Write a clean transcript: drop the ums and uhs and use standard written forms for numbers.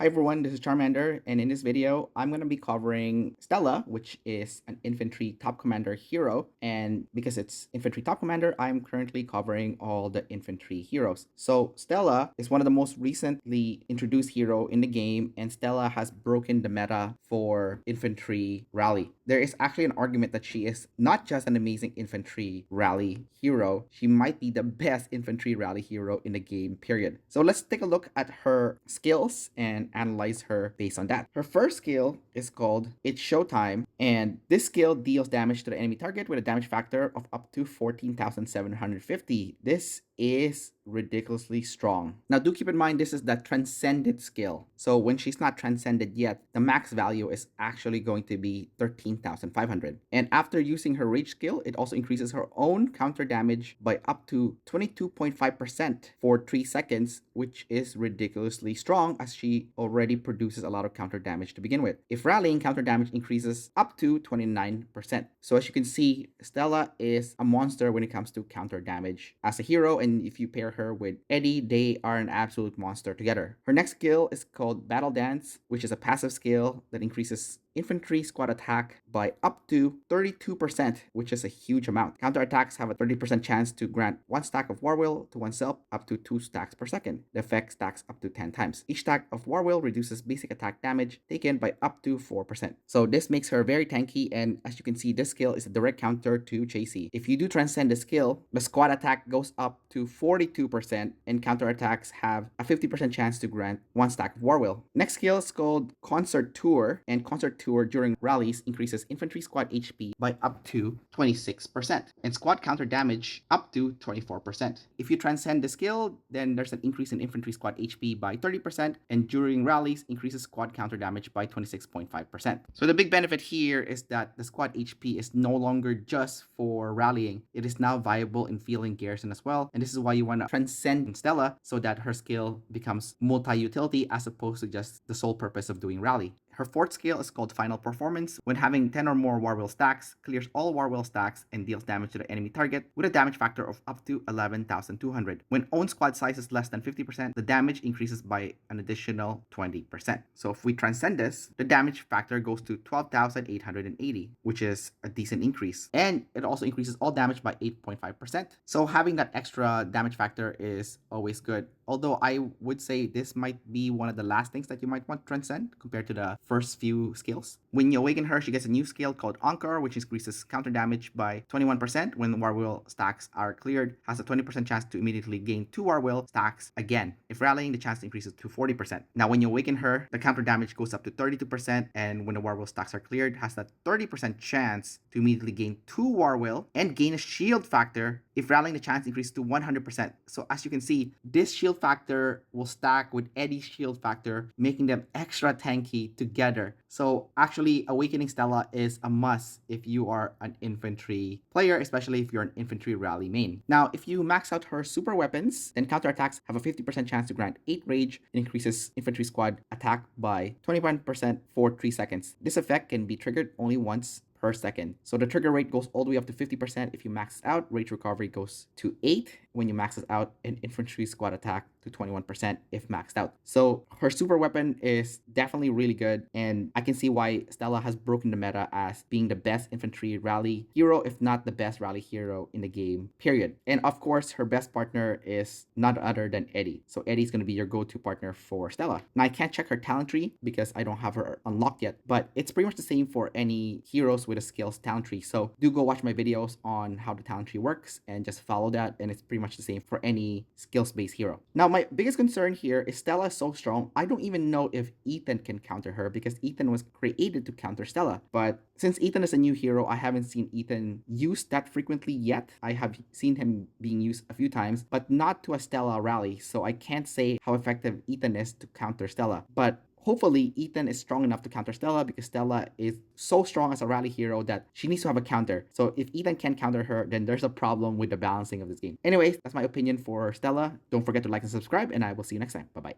Hi everyone, this is Charmander, and in this video, I'm going to be covering Stella, which is an infantry top commander hero. And because it's infantry top commander, I'm currently covering all the infantry heroes. So Stella is one of the most recently introduced hero in the game, and Stella has broken the meta for infantry rally. There is actually an argument that she is not just an amazing infantry rally hero, she might be the best infantry rally hero in the game, period. So let's take a look at her skills and analyze her based on that. Her first skill is called It's Showtime, and this skill deals damage to the enemy target with a damage factor of up to 14,750. This is ridiculously strong. Now do keep in mind this is the transcended skill. So when she's not transcended yet, the max value is actually going to be 13,500. And after using her rage skill, it also increases her own counter damage by up to 22.5% for 3 seconds, which is ridiculously strong as she already produces a lot of counter damage to begin with. If rallying, counter damage increases up to 29%. So as you can see, Stella is a monster when it comes to counter damage as a hero, and if you pair her with Eddie, they are an absolute monster together. Her next skill is called Battle Dance, which is a passive skill that increases infantry squad attack by up to 32%, which is a huge amount. Counterattacks have a 30% chance to grant 1 stack of War Will to oneself up to 2 stacks per second. The effect stacks up to 10 times. Each stack of War Will reduces basic attack damage taken by up to 4%. So this makes her very tanky, and as you can see, this skill is a direct counter to Chasey. If you do transcend the skill, the squad attack goes up to 42%, and counterattacks have a 50% chance to grant 1 stack of War Will. Next skill is called Concert Tour, and Concert Tour during rallies increases infantry squad HP by up to 26%, and squad counter damage up to 24%. If you transcend the skill, then there's an increase in infantry squad HP by 30%, and during rallies increases squad counter damage by 26.5%. So the big benefit here is that the squad HP is no longer just for rallying. It is now viable in fielding garrison as well, and this is why you want to transcend Stella so that her skill becomes multi-utility as opposed to just the sole purpose of doing rally. Her fourth skill is called Final Performance. When having 10 or more War Will stacks, clears all War Will stacks and deals damage to the enemy target with a damage factor of up to 11,200. When own squad size is less than 50%, the damage increases by an additional 20%. So if we transcend this, the damage factor goes to 12,880, which is a decent increase. And it also increases all damage by 8.5%. So having that extra damage factor is always good. Although I would say this might be one of the last things that you might want to transcend compared to the first few skills. When you awaken her, she gets a new skill called Anchor, which increases counter damage by 21% when War Will stacks are cleared, has a 20% chance to immediately gain 2 War Will stacks again. If rallying, the chance increases to 40%. Now when you awaken her, the counter damage goes up to 32%, and when the War Will stacks are cleared, has that 30% chance to immediately gain 2 War Will and gain a shield factor. If rallying, the chance increases to 100%. So as you can see, this shield factor will stack with Eddie's shield factor, making them extra tanky together. So actually, awakening Stella is a must if you are an infantry player, especially if you're an infantry rally main. Now, if you max out her super weapons, then counterattacks have a 50% chance to grant 8 rage and increases infantry squad attack by 21% for 3 seconds. This effect can be triggered only once per second. So the trigger rate goes all the way up to 50% if you max it out. Rage recovery goes to 8 when you max it out, and infantry squad attack to 21% if maxed out. So her super weapon is definitely really good, and I can see why Stella has broken the meta as being the best infantry rally hero, if not the best rally hero in the game, period. And of course, her best partner is none other than Eddie. So Eddie's going to be your go-to partner for Stella. Now I can't check her talent tree because I don't have her unlocked yet, but it's pretty much the same for any heroes with a skills talent tree. So do go watch my videos on how the talent tree works and just follow that, and it's pretty much the same for any skills-based hero. Now my biggest concern here is Stella is so strong. I don't even know if Ethan can counter her because Ethan was created to counter Stella. But since Ethan is a new hero, I haven't seen Ethan used that frequently yet. I have seen him being used a few times, but not to a Stella rally. So I can't say how effective Ethan is to counter Stella. But hopefully Ethan is strong enough to counter Stella because Stella is so strong as a rally hero that she needs to have a counter. So if Ethan can't counter her, then there's a problem with the balancing of this game. Anyways, that's my opinion for Stella. Don't forget to like and subscribe, and I will see you next time. Bye-bye.